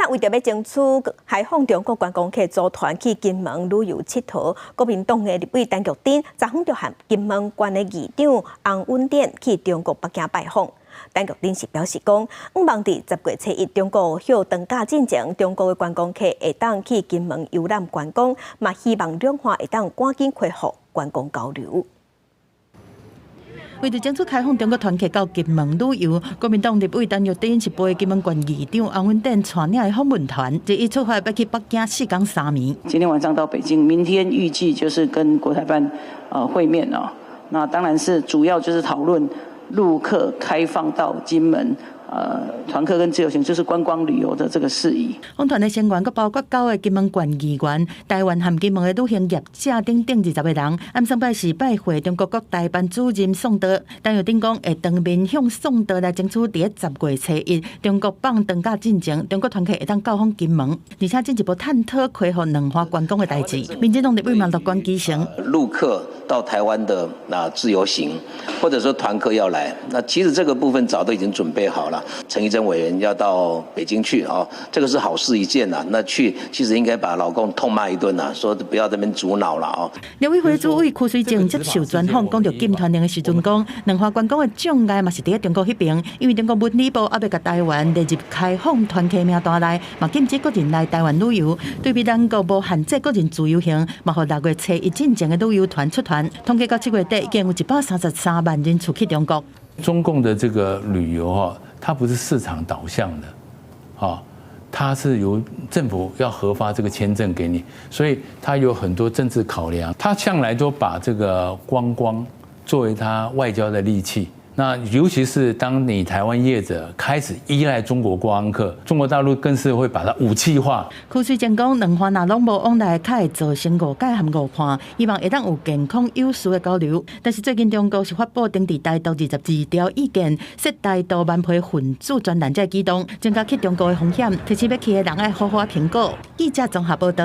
为着要争取开放中国观光客组团去金门旅游佚佗，国民党的立委陈玉珍昨昏就和金门县的议长洪文典去中国北京拜访。陈玉珍是表示讲，希望伫10月初1中国休长假之前，中国的观光客会当去金门游览观光，嘛希望两岸会当赶紧恢复观光交流。为着争取开放中国团客到金门旅游，国民党立委陈玉珍是陪金门县议长洪文典带领的访问团，这一出发要去北京4天3眠。今天晚上到北京，明天预计就是跟国台办会面哦。那当然是主要就是讨论陆客开放到金门。团客跟自由行就是观光旅游的这个事宜。访团的成员佫包括9个金门县议员、台湾和金门的旅行业者等20个人。暗上拜是拜会中国国台办主任宋德，陈玉珍讲会当面向宋德来争取伫10月初1中国放长假之前，中国团客会当到访金门，而且进一步探讨开放两岸观光的代志。民进党立委嘛乐观其成，陆客到台湾的自由行，或者说团客要来，那其实这个部分早都已经准备好了。陈怡贞委员要到北京去这个是好事一件呐。那去其实应该把老共痛骂一顿呐，说不要这边阻挠了立委会主委柯水正接受专访，讲到金团令的时阵讲，两岸观光的障碍嘛是伫中国迄边，因为中国文理部还要甲台湾列入开放团客名单内，嘛禁止个人来台湾旅游。对比咱国无限制个人自由行，嘛互6月初1之前的旅游团出团，统计到7月底已经有133万人次去中国。中共的这个旅游它不是市场导向的，它是由政府要核发这个签证给你，所以它有很多政治考量。它向来都把这个观光作为它外交的利器。那尤其是当你台湾业者开始依赖中国观光客，中国大陆更是会把它武器化。柯水正讲，两岸若拢无往来，较会造成误解和误判，希望会当有健康有序的交流。但是最近中国是发布定伫台独22条意见，说台独蛮批分子专栏在启动，增加去中国的风险，提醒要去的人爱好好评估。记者综合报道。